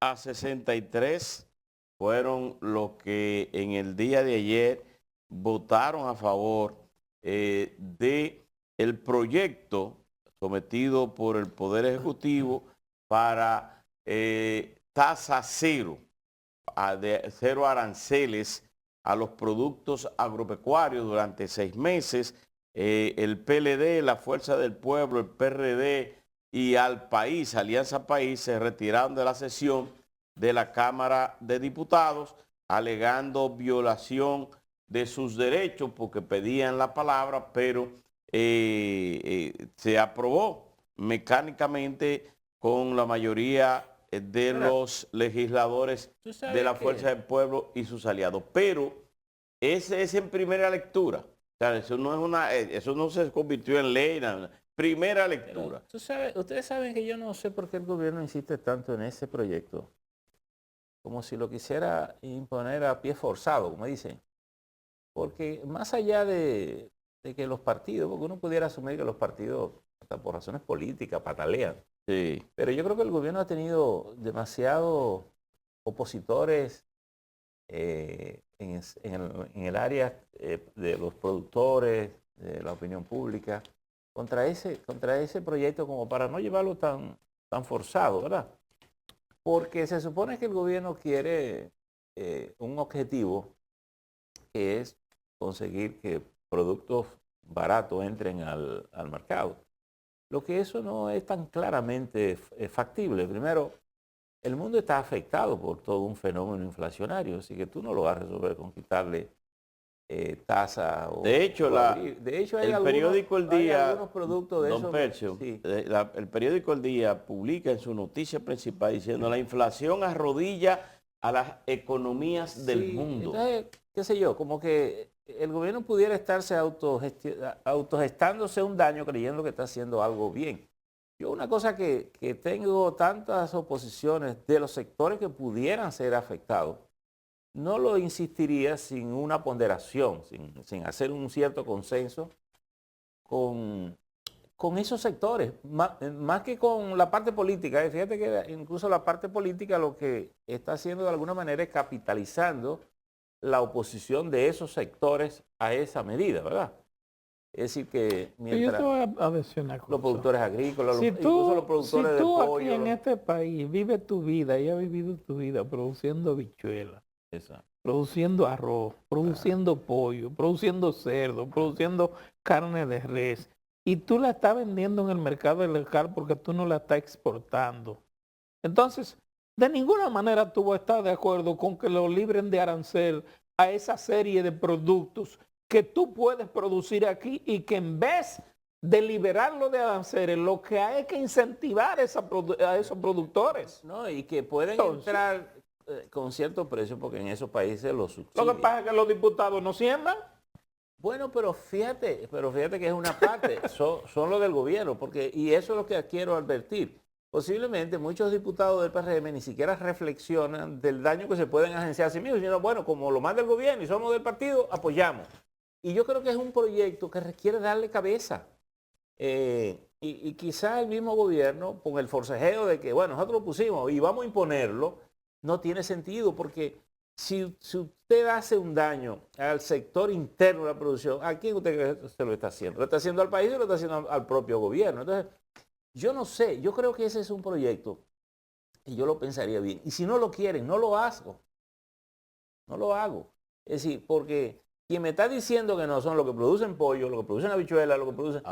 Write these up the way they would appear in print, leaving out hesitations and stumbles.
A 63 fueron los que en el día de ayer votaron a favor de el proyecto sometido por el Poder Ejecutivo para tasa cero, de cero aranceles a los productos agropecuarios durante 6 meses. El PLD, la Fuerza del Pueblo, el PRD y al país, Alianza País, se retiraron de la sesión de la Cámara de Diputados alegando violación de sus derechos porque pedían la palabra, pero se aprobó mecánicamente con la mayoría de los legisladores de la Fuerza del Pueblo y sus aliados. Pero ese es en primera lectura. O sea, eso no es eso no se convirtió en ley, nada. Primera lectura. Pero, ustedes saben que yo no sé por qué el gobierno insiste tanto en ese proyecto, como si lo quisiera imponer a pie forzado, como dicen. Porque más allá de que los partidos, porque uno pudiera asumir que los partidos, hasta por razones políticas, patalean. Sí. Pero yo creo que el gobierno ha tenido demasiados opositores en el área de los productores, de la opinión pública, contra ese proyecto como para no llevarlo tan forzado, ¿verdad? Porque se supone que el gobierno quiere un objetivo que es conseguir que productos baratos entren al mercado. Lo que eso no es tan claramente factible. Primero, el mundo está afectado por todo un fenómeno inflacionario, así que tú no lo vas a resolver con quitarle tasa. De hecho, el periódico El Día, algunos productos de don esos, Percio, sí. el periódico El Día publica en su noticia principal diciendo la inflación arrodilla a las economías del mundo. Entonces, qué sé yo, como que el gobierno pudiera estarse autogestándose un daño creyendo que está haciendo algo bien. Yo una cosa que tengo tantas oposiciones de los sectores que pudieran ser afectados, no lo insistiría sin una ponderación, sin hacer un cierto consenso con esos sectores, más que con la parte política. Fíjate que incluso la parte política lo que está haciendo de alguna manera es capitalizando la oposición de esos sectores a esa medida, ¿verdad? Es decir que mientras yo te voy a decir una cosa. los productores agrícolas, Si incluso los productores de pollo. Si tú aquí en este país vives tu vida y has vivido tu vida produciendo habichuelas, produciendo arroz, produciendo pollo, produciendo cerdo, produciendo carne de res, y tú la estás vendiendo en el mercado local porque tú no la estás exportando. Entonces, de ninguna manera tú vas a estar de acuerdo con que lo libren de arancel a esa serie de productos que tú puedes producir aquí y que en vez de liberarlo de aranceles, lo que hay es que incentivar a esos productores. No, y que pueden entrar con cierto precio porque en esos países los subsidian. Lo que pasa es que los diputados no siembran. Bueno, pero fíjate que es una parte, son los del gobierno, y eso es lo que quiero advertir. Posiblemente muchos diputados del PRM ni siquiera reflexionan del daño que se pueden agenciar a sí mismos, sino bueno, como lo manda el gobierno y somos del partido, apoyamos. Y yo creo que es un proyecto que requiere darle cabeza. Y quizás el mismo gobierno, con el forcejeo de que, bueno, nosotros lo pusimos y vamos a imponerlo, no tiene sentido porque si usted hace un daño al sector interno de la producción, ¿a quién usted se lo está haciendo? ¿Lo está haciendo al país o lo está haciendo al propio gobierno? Entonces, yo no sé, yo creo que ese es un proyecto y yo lo pensaría bien. Y si no lo quieren, no lo hago. No lo hago. Es decir, porque quien me está diciendo que no son los que producen pollo, los que producen habichuelas, los que producen...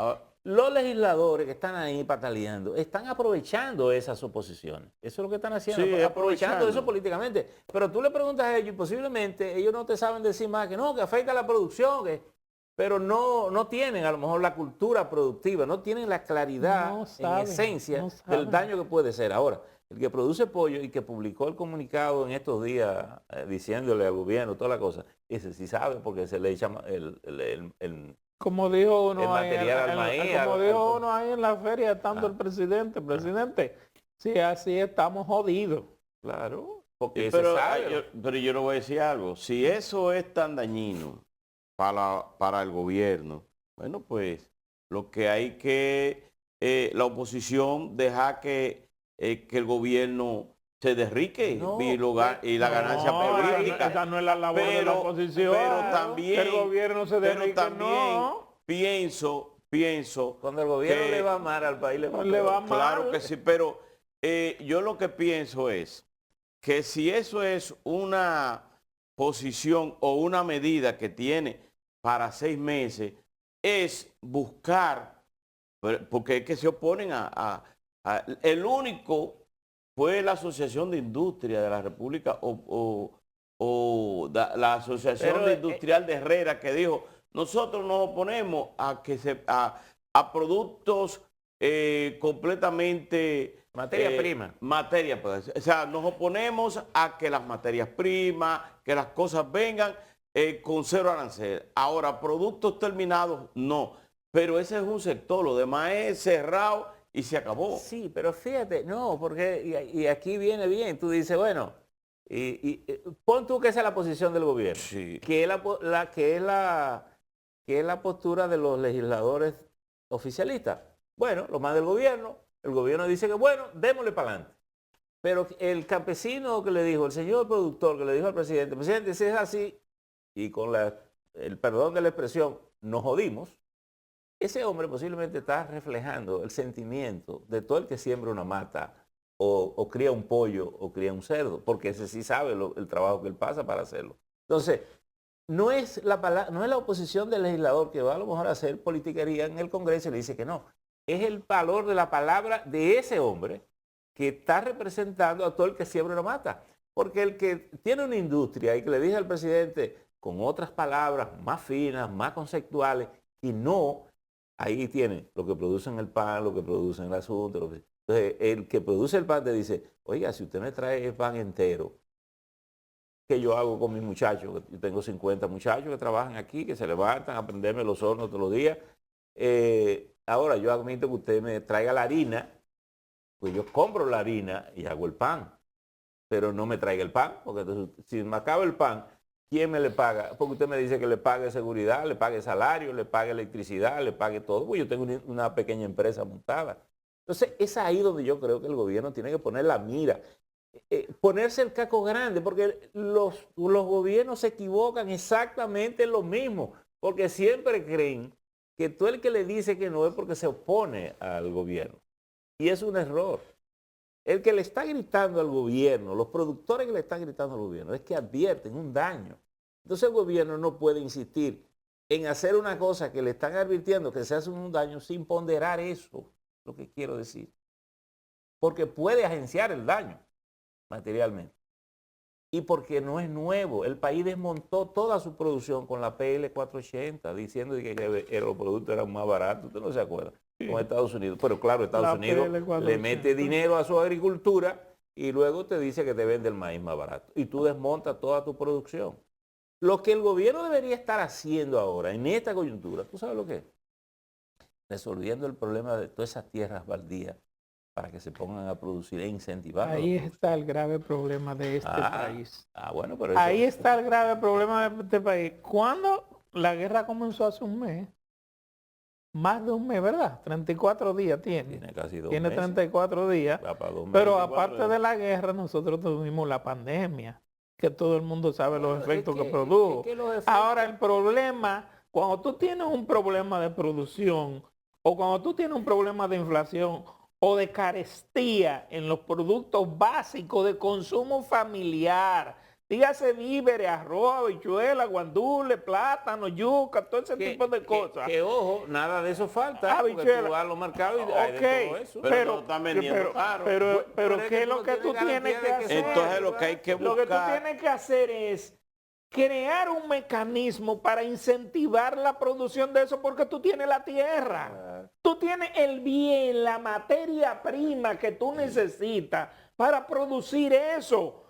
Los legisladores que están ahí pataleando están aprovechando esas oposiciones. Eso es lo que están haciendo, sí, aprovechando eso políticamente. Pero tú le preguntas a ellos y posiblemente ellos no te saben decir más que no, que afecta a la producción, pero no tienen a lo mejor la cultura productiva, no tienen la claridad en esencia del daño que puede ser. Ahora, el que produce pollo y que publicó el comunicado en estos días diciéndole al gobierno toda la cosa, ese sí sabe porque se le echa como dijo uno material al maíz. Como dijo uno ahí en la feria estando el presidente, si así estamos jodidos. Claro, porque pero yo le voy a decir algo, si eso es tan dañino para el gobierno, bueno, pues lo que hay que, la oposición deja que que el gobierno se derrique No, y la ganancia política. Esa no es la labor de la oposición. Pero también, que el gobierno se derrique, pero también no. pienso Cuando el gobierno que- le va mal al país, le va Le va peor. claro mal. que sí, pero yo lo que pienso es que si eso es una posición o una medida que tiene para 6 meses, es buscar, porque es que se oponen el único fue la Asociación de Industria de la República la Asociación Pero, de Industrial de Herrera que dijo, nosotros nos oponemos a productos completamente... Materia prima. Materia, pues, o sea, nos oponemos a que las materias primas, que las cosas vengan con cero arancel. Ahora, productos terminados, no. Pero ese es un sector, lo demás es cerrado y se acabó. Sí, pero fíjate, no, porque y aquí viene bien, tú dices, bueno, pon tú que esa es la posición del gobierno, Sí. que es la postura de los legisladores oficialistas. Bueno, lo más del gobierno, el gobierno dice que bueno, démosle para adelante. Pero el campesino que le dijo, el señor productor que le dijo al presidente, si es así, y con el perdón de la expresión, nos jodimos, ese hombre posiblemente está reflejando el sentimiento de todo el que siembra una mata o cría un pollo o cría un cerdo, porque ese sí sabe el trabajo que él pasa para hacerlo. Entonces, no es la oposición del legislador que va a lo mejor a hacer politiquería en el Congreso y le dice que no. Es el valor de la palabra de ese hombre que está representando a todo el que siembra una mata. Porque el que tiene una industria y que le dice al presidente con otras palabras más finas, más conceptuales, y no, ahí tiene lo que producen el pan, lo que producen el asunto. Entonces, el que produce el pan te dice, oiga, si usted me trae el pan entero, ¿qué yo hago con mis muchachos? Yo tengo 50 muchachos que trabajan aquí, que se levantan a prenderme los hornos todos los días. Ahora, yo admito que usted me traiga la harina, pues yo compro la harina y hago el pan, pero no me traiga el pan, porque entonces, si me acaba el pan, ¿quién me le paga? Porque usted me dice que le pague seguridad, le pague salario, le pague electricidad, le pague todo, pues yo tengo una pequeña empresa montada. Entonces, es ahí donde yo creo que el gobierno tiene que poner la mira, ponerse el caco grande, porque los gobiernos se equivocan exactamente en lo mismo, porque siempre creen que tú el que le dice que no es porque se opone al gobierno. Y es un error. El que le está gritando al gobierno, los productores que le están gritando al gobierno, es que advierten un daño. Entonces el gobierno no puede insistir en hacer una cosa que le están advirtiendo que se hace un daño sin ponderar eso, lo que quiero decir. Porque puede agenciar el daño materialmente. Y porque no es nuevo. El país desmontó toda su producción con la PL 480, diciendo que los productos eran más baratos. Usted no se acuerda. Sí. Con Estados Unidos. Pero claro, Estados Unidos le mete dinero a su agricultura y luego te dice que te vende el maíz más barato. Y tú desmontas toda tu producción. Lo que el gobierno debería estar haciendo ahora, en esta coyuntura, ¿tú sabes lo que es? Resolviendo el problema de todas esas tierras baldías para que se pongan a producir e incentivar. Ahí está el grave problema de este país. Bueno, pero ahí está el grave problema de este país. Cuando la guerra comenzó hace un mes, más de un mes, ¿verdad? 34 días tiene. Tiene casi 2 tiene meses. 34 días. Pero aparte de la guerra, nosotros tuvimos la pandemia, que todo el mundo sabe los efectos que produjo. Ahora, el problema, cuando tú tienes un problema de producción, o cuando tú tienes un problema de inflación, o de carestía en los productos básicos de consumo familiar, dígase víveres, arroz, habichuela, guandules, plátano, yuca, todo ese tipo de cosas. Que ojo, nada de eso falta, porque tú vas a los mercados y hay de todo eso. Pero no están vendiendo caro. Pero ¿qué es lo que tú tienes que hacer? Entonces lo que hay que buscar... Lo que tú tienes que hacer es crear un mecanismo para incentivar la producción de eso, porque tú tienes la tierra, tú tienes el bien, la materia prima que tú necesitas para producir eso.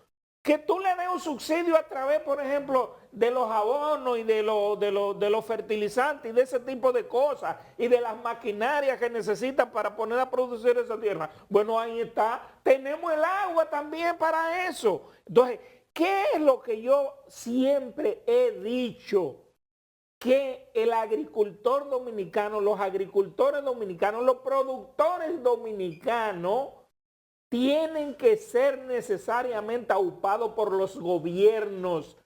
Que tú le des un subsidio a través, por ejemplo, de los abonos y de los fertilizantes y de ese tipo de cosas y de las maquinarias que necesitan para poner a producir esa tierra. Bueno, ahí está. Tenemos el agua también para eso. Entonces, ¿qué es lo que yo siempre he dicho? Que el agricultor dominicano, los agricultores dominicanos, los productores dominicanos tienen que ser necesariamente aupados por los gobiernos,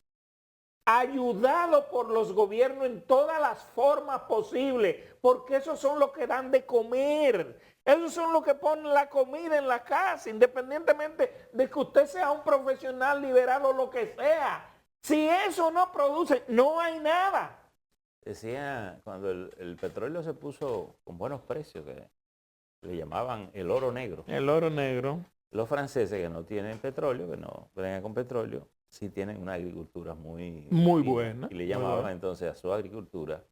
ayudados por los gobiernos en todas las formas posibles, porque esos son los que dan de comer, esos son los que ponen la comida en la casa, independientemente de que usted sea un profesional liberal o lo que sea. Si eso no produce, no hay nada. Decía, cuando el petróleo se puso con buenos precios, que le llamaban el oro negro. El oro negro. Los franceses que no tienen petróleo, que no bregan con petróleo, sí tienen una agricultura muy buena. Y le llamaban entonces a su agricultura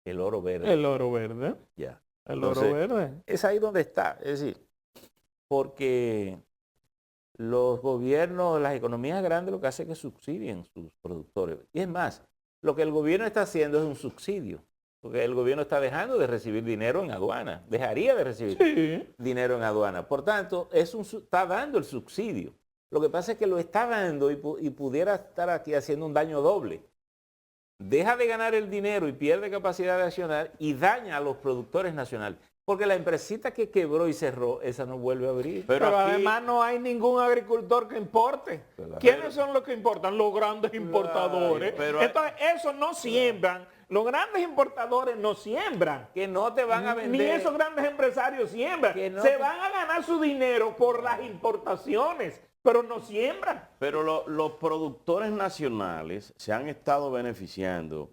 el oro verde. El oro verde. Ya. El Entonces, oro verde. es ahí donde está. Es decir, porque los gobiernos, las economías grandes lo que hacen es que subsidien sus productores. Y es más, lo que el gobierno está haciendo es un subsidio. Porque el gobierno está dejando de recibir dinero en aduana. Dejaría de recibir dinero en aduana. Por tanto, está dando el subsidio. Lo que pasa es que lo está dando y pudiera estar aquí haciendo un daño doble. Deja de ganar el dinero y pierde capacidad de accionar y daña a los productores nacionales. Porque la empresita que quebró y cerró, esa no vuelve a abrir. Pero aquí, además no hay ningún agricultor que importe. ¿Quiénes son los que importan? Los grandes importadores. Entonces, esos no siembran. Los grandes importadores no siembran. Que no te van a vender. Ni esos grandes empresarios siembran. Se van a ganar su dinero por las importaciones, pero no siembran. Pero los productores nacionales se han estado beneficiando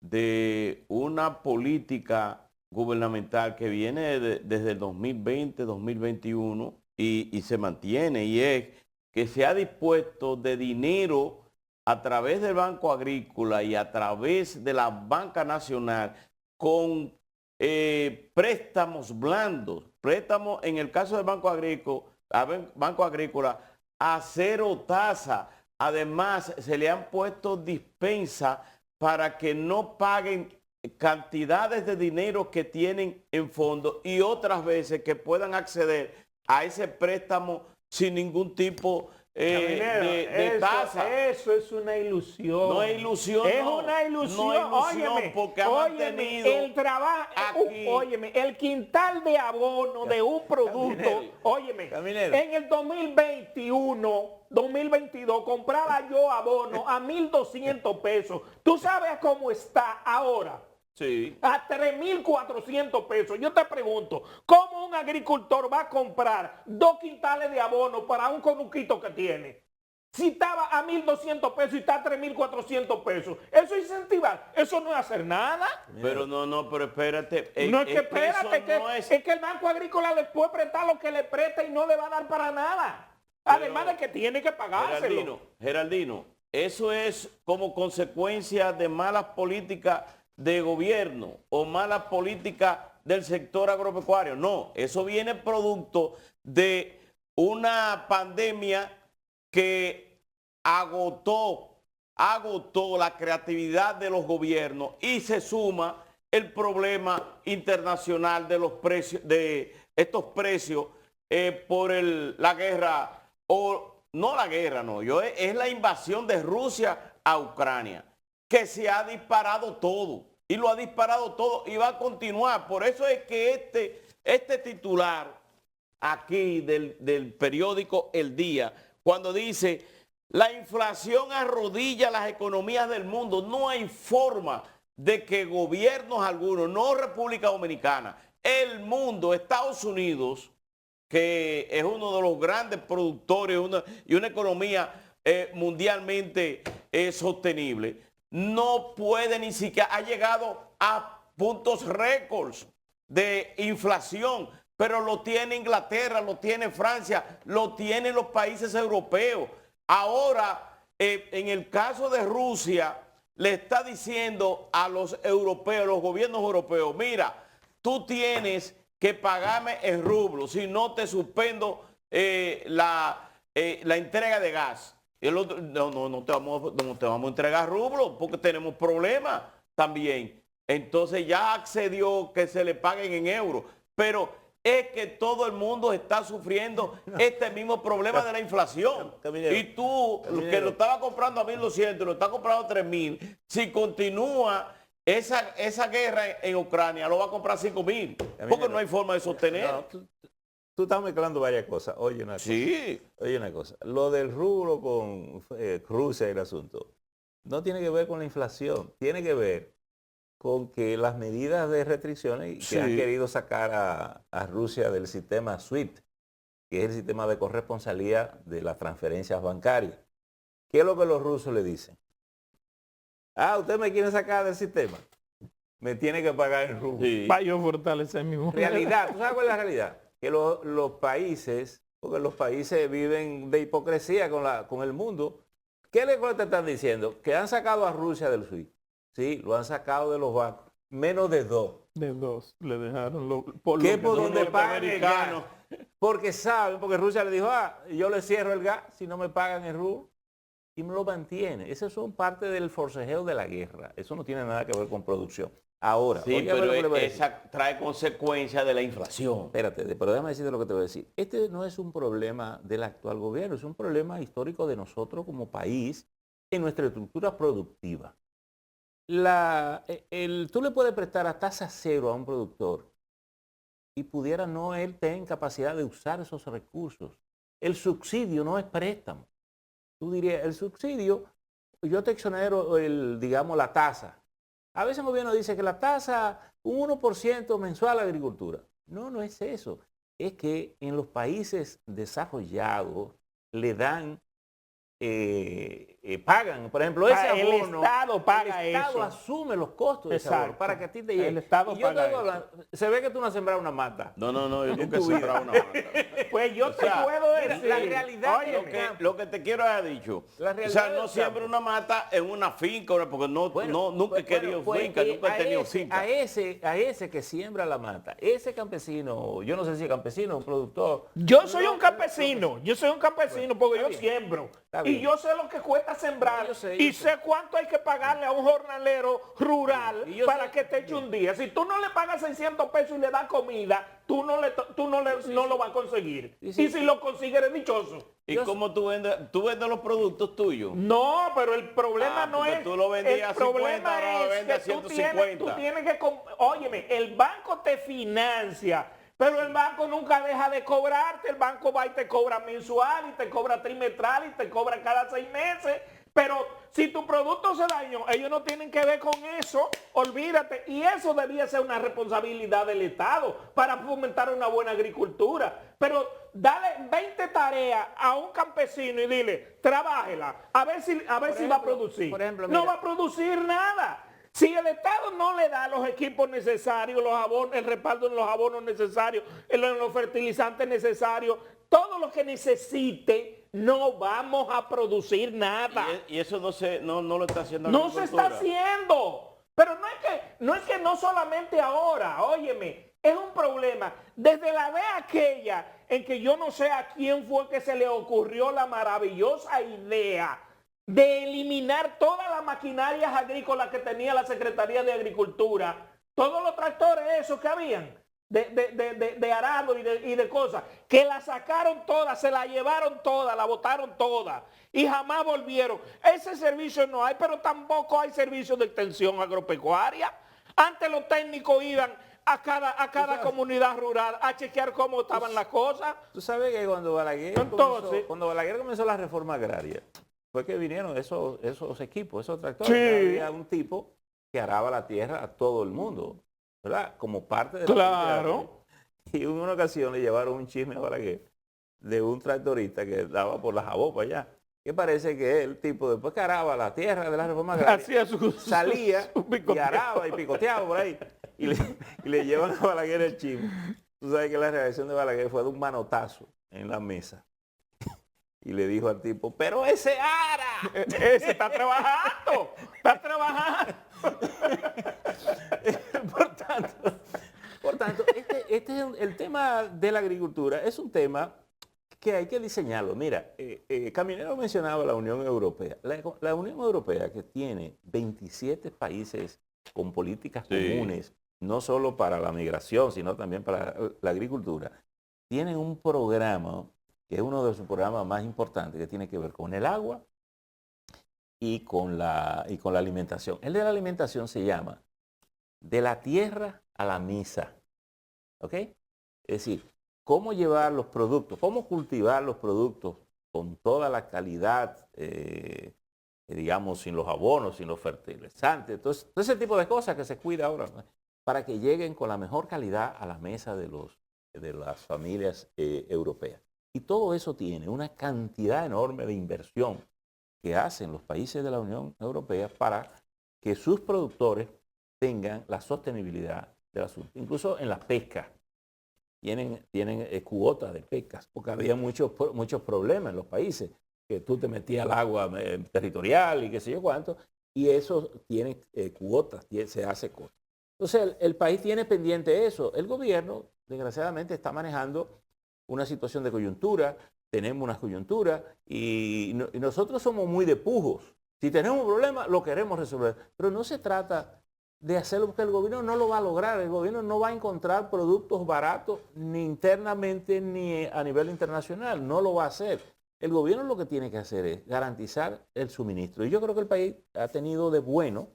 de una política gubernamental que viene desde el 2020, 2021 y se mantiene, y es que se ha dispuesto de dinero a través del Banco Agrícola y a través de la Banca Nacional con préstamos blandos, préstamos en el caso del Banco Agrícola a 0 tasa. Además, se le han puesto dispensas para que no paguen cantidades de dinero que tienen en fondo y otras veces que puedan acceder a ese préstamo sin ningún tipo de tasa. Eso es una ilusión. No es ilusión. Es una ilusión. No es ilusión, óyeme, porque ha mantenido el trabajo. Óyeme, el quintal de abono de un producto. Óyeme, en el 2021, 2022 compraba yo abono a 1.200 pesos. ¿Tú sabes cómo está ahora? Sí. A 3.400 pesos. Yo te pregunto, ¿cómo un agricultor va a comprar 2 quintales de abono para un conuquito que tiene? Si estaba a 1.200 pesos y está a 3.400 pesos. Eso es incentivar. Eso no es hacer nada. Pero pero espérate. No es que espérate, es que el Banco Agrícola le puede prestar lo que le presta y no le va a dar para nada. Además de que tiene que pagárselo. Geraldino, eso es como consecuencia de malas políticas de gobierno o mala política del sector agropecuario. No, eso viene producto de una pandemia que agotó la creatividad de los gobiernos y se suma el problema internacional de los precios, de estos precios por la guerra, o no la guerra, es la invasión de Rusia a Ucrania, que se ha disparado todo. Y lo ha disparado todo y va a continuar. Por eso es que este titular aquí del periódico El Día, cuando dice, la inflación arrodilla las economías del mundo, no hay forma de que gobiernos algunos, no República Dominicana, el mundo, Estados Unidos, que es uno de los grandes productores y una economía mundialmente sostenible, no puede ni siquiera, ha llegado a puntos récords de inflación, pero lo tiene Inglaterra, lo tiene Francia, lo tienen los países europeos. Ahora, en el caso de Rusia, le está diciendo a los europeos, los gobiernos europeos, mira, tú tienes que pagarme en rublos, si no te suspendo la entrega de gas. Y el otro, no te vamos a entregar rublos porque tenemos problemas también. Entonces ya accedió que se le paguen en euros. Pero es que todo el mundo está sufriendo este mismo problema de la inflación. Y tú, que lo estaba comprando a 1.200, lo está comprando a 3.000, si continúa esa guerra en Ucrania, lo va a comprar a 5.000. Porque no hay forma de sostener. No, tú tú estás mezclando varias cosas. Oye una cosa. Sí. Oye una cosa. Lo del rubro con Rusia y el asunto no tiene que ver con la inflación. Tiene que ver con que las medidas de restricciones Sí. que han querido sacar a Rusia del sistema SWIFT, que es el sistema de corresponsabilidad de las transferencias bancarias. ¿Qué es lo que los rusos le dicen? Ah, usted me quiere sacar del sistema. Me tiene que pagar en rublo. Sí. Para yo fortalecer mi moneda. Realidad, ¿tú sabes cuál es la realidad? Que los países, porque los países viven de hipocresía con el mundo. ¿Qué le te están diciendo? Que han sacado a Rusia del SWIFT. Sí, lo han sacado de los bancos. Menos de 2. De 2 le dejaron ¿Qué lo por que- donde pagan el gas? norteamericano. Porque saben, porque Rusia le dijo, yo le cierro el gas si no me pagan el rublo. Y me lo mantiene. Eso son parte del forcejeo de la guerra. Eso no tiene nada que ver con producción. Ahora, Sí, óigame lo que le pero voy a decir. esa trae consecuencias de la inflación. Espérate, pero déjame decirte lo que te voy a decir. Este no es un problema del actual gobierno, es un problema histórico de nosotros como país en nuestra estructura productiva. Tú le puedes prestar a tasa cero a un productor y pudiera no él tener capacidad de usar esos recursos. El subsidio no es préstamo. Tú dirías, el subsidio, yo te exonero digamos, la tasa. A veces el gobierno dice que la tasa, un 1% mensual a la agricultura. No, no es eso. Es que en los países desarrollados le dan, pagan, por ejemplo, ese el abono. Estado paga el Estado eso. asume los costos de ese abono Exacto. para que a ti te llegue. El Estado Y yo te paga digo, se ve que tú no has sembrado una mata. No, yo En nunca he tu vida. sembrado una mata. Pues yo O te sea, puedo mira, decir. la realidad Oye, del campo. Lo que te quiero haber dicho. La O realidad sea, no del siembro campo. una mata en una finca, porque nunca he querido pues, finca, nunca he tenido finca. A ese que siembra la mata, ese campesino, yo no sé si es campesino, un productor. yo soy un campesino, porque está yo bien. siembro. Está Y bien. yo sé lo que cuesta sembrar. No, yo sé, y yo sé. sé cuánto hay que pagarle a un jornalero rural Y yo para sé- que te eche un día. Si tú no le pagas 600 pesos y le das comida, tú no lo vas a conseguir. Sí, sí, y si lo consigues, eres dichoso. ¿Y cómo tú vendes los productos tuyos? No, pero el problema no porque es. tú lo vendías el a 50, problema ahora lo es vendes a que tú 150. tienes que. Óyeme, el banco te financia, pero el banco nunca deja de cobrarte. El banco va y te cobra mensual, y te cobra trimestral, y te cobra cada 6 meses. Pero si tu producto se dañó, ellos no tienen que ver con eso, olvídate. Y eso debía ser una responsabilidad del Estado para fomentar una buena agricultura. Pero dale 20 tareas a un campesino y dile, trabájela, a ver si va a ejemplo, producir. por ejemplo, No mira. va a producir nada. Si el Estado no le da los equipos necesarios, los abonos, el respaldo en los abonos necesarios, en los fertilizantes necesarios, todo lo que necesite, no vamos a producir nada. Y eso no lo está haciendo la No se está agricultura. haciendo. Pero no es que no solamente ahora, óyeme, es un problema. Desde la vez aquella en que yo no sé a quién fue que se le ocurrió la maravillosa idea de eliminar todas las maquinarias agrícolas que tenía la Secretaría de Agricultura, todos los tractores esos que habían, de arado y de cosas, que la sacaron todas, se la llevaron todas, la botaron todas y jamás volvieron. Ese servicio no hay, pero tampoco hay servicios de extensión agropecuaria. Antes los técnicos iban a cada comunidad rural a chequear cómo estaban las cosas. Tú sabes que cuando Entonces- cuando Balaguer comenzó la reforma agraria, fue que vinieron esos equipos, esos tractores. Sí. Había un tipo que araba la tierra a todo el mundo, ¿verdad? Como parte de la Claro. política. Y en una ocasión le llevaron un chisme a Balaguer de un tractorista que daba por la Jabopa allá. Que parece que el tipo, después que araba la tierra de la reforma agraria, Hacía salía su y picoteo. araba y picoteaba por ahí. Y le llevan a Balaguer el chisme. Tú sabes que la reacción de Balaguer fue de un manotazo en la mesa. Y le dijo al tipo, pero ese ara. Ese está trabajando, Por tanto, el tema de la agricultura es un tema que hay que diseñarlo. Mira, Caminero mencionaba la Unión Europea. La Unión Europea, que tiene 27 países con políticas Sí. comunes, no solo para la migración, sino también para la agricultura, tienen un programa que es uno de sus programas más importantes, que tiene que ver con el agua y con la alimentación. El de la alimentación se llama De la tierra a la misa. ¿Ok? Es decir, cómo llevar los productos, cómo cultivar los productos con toda la calidad, digamos, sin los abonos, sin los fertilizantes, entonces, todo ese tipo de cosas que se cuida ahora, ¿no? Para que lleguen con la mejor calidad a la mesa de las familias europeas. Y todo eso tiene una cantidad enorme de inversión que hacen los países de la Unión Europea para que sus productores tengan la sostenibilidad del asunto. Incluso en la pesca tienen cuotas de pescas, porque había muchos problemas en los países, que tú te metías al agua territorial y qué sé yo cuánto, y eso tiene cuotas, se hace cuotas. Entonces el país tiene pendiente eso. El gobierno, desgraciadamente, está manejando una situación de coyuntura, tenemos una coyuntura y nosotros somos muy de pujos. Si tenemos un problema, lo queremos resolver. Pero no se trata de hacerlo porque el gobierno no lo va a lograr. El gobierno no va a encontrar productos baratos ni internamente ni a nivel internacional. No lo va a hacer. El gobierno lo que tiene que hacer es garantizar el suministro. Y yo creo que el país ha tenido de bueno,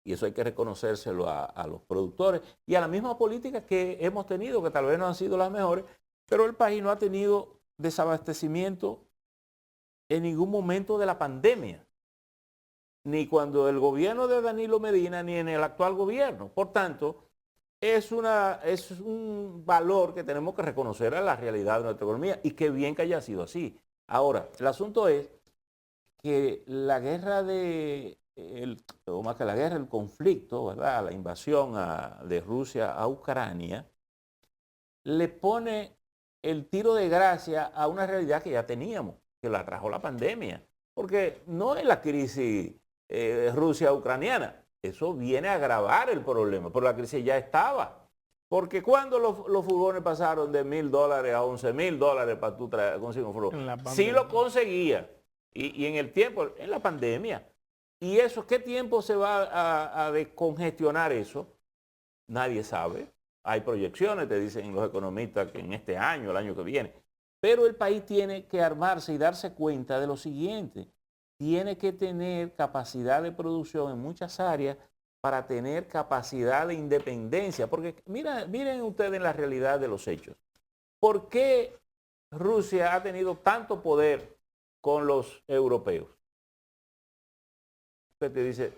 y eso hay que reconocérselo a los productores y a la misma política que hemos tenido, que tal vez no han sido las mejores, pero el país no ha tenido desabastecimiento en ningún momento de la pandemia, ni cuando el gobierno de Danilo Medina, ni en el actual gobierno. Por tanto, es un valor que tenemos que reconocer a la realidad de nuestra economía y qué bien que haya sido así. Ahora, el asunto es que la guerra o más que la guerra, el conflicto, ¿verdad? La invasión de Rusia a Ucrania, le pone el tiro de gracia a una realidad que ya teníamos, que la trajo la pandemia. Porque no es la crisis Rusia-ucraniana, eso viene a agravar el problema, pero la crisis ya estaba. Porque cuando los furgones pasaron de $1,000 a $11,000 para tú conseguir un furgón, sí lo conseguía. Y en el tiempo, en la pandemia. ¿Y eso qué tiempo se va a descongestionar eso? Nadie sabe. Hay proyecciones, te dicen los economistas, que en este año, el año que viene. Pero el país tiene que armarse y darse cuenta de lo siguiente. Tiene que tener capacidad de producción en muchas áreas para tener capacidad de independencia. Porque miren ustedes la realidad de los hechos. ¿Por qué Rusia ha tenido tanto poder con los europeos? Usted te dice,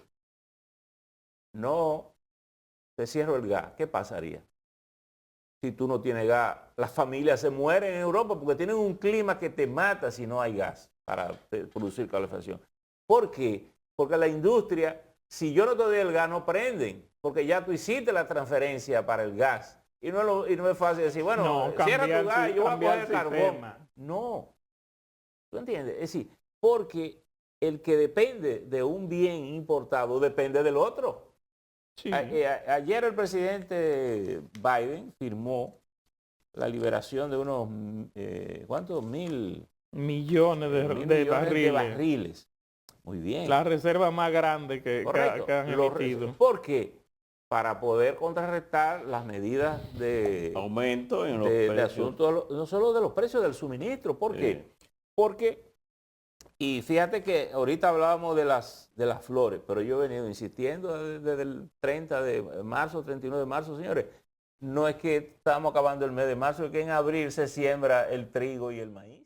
no, te cierro el gas. ¿Qué pasaría? Si tú no tienes gas, las familias se mueren en Europa porque tienen un clima que te mata si no hay gas para producir calefacción. ¿Por qué? Porque la industria, si yo no te doy el gas, no prenden, porque ya tú hiciste la transferencia para el gas. Y no es fácil decir, bueno, no, cierra tu gas, yo voy a coger carbón. No. ¿Tú entiendes? Es decir, porque el que depende de un bien importado depende del otro. Sí. Ayer el presidente Biden firmó la liberación de unos, ¿cuántos? Millones de barriles. Muy bien. La reserva más grande que han emitido. ¿Por qué? Para poder contrarrestar las medidas de aumento en los precios. De asuntos, no solo de los precios del suministro. ¿Por qué? Porque, y fíjate que ahorita hablábamos de las flores, pero yo he venido insistiendo desde el 30 de marzo, 31 de marzo, señores. No es que estamos acabando el mes de marzo, es que en abril se siembra el trigo y el maíz.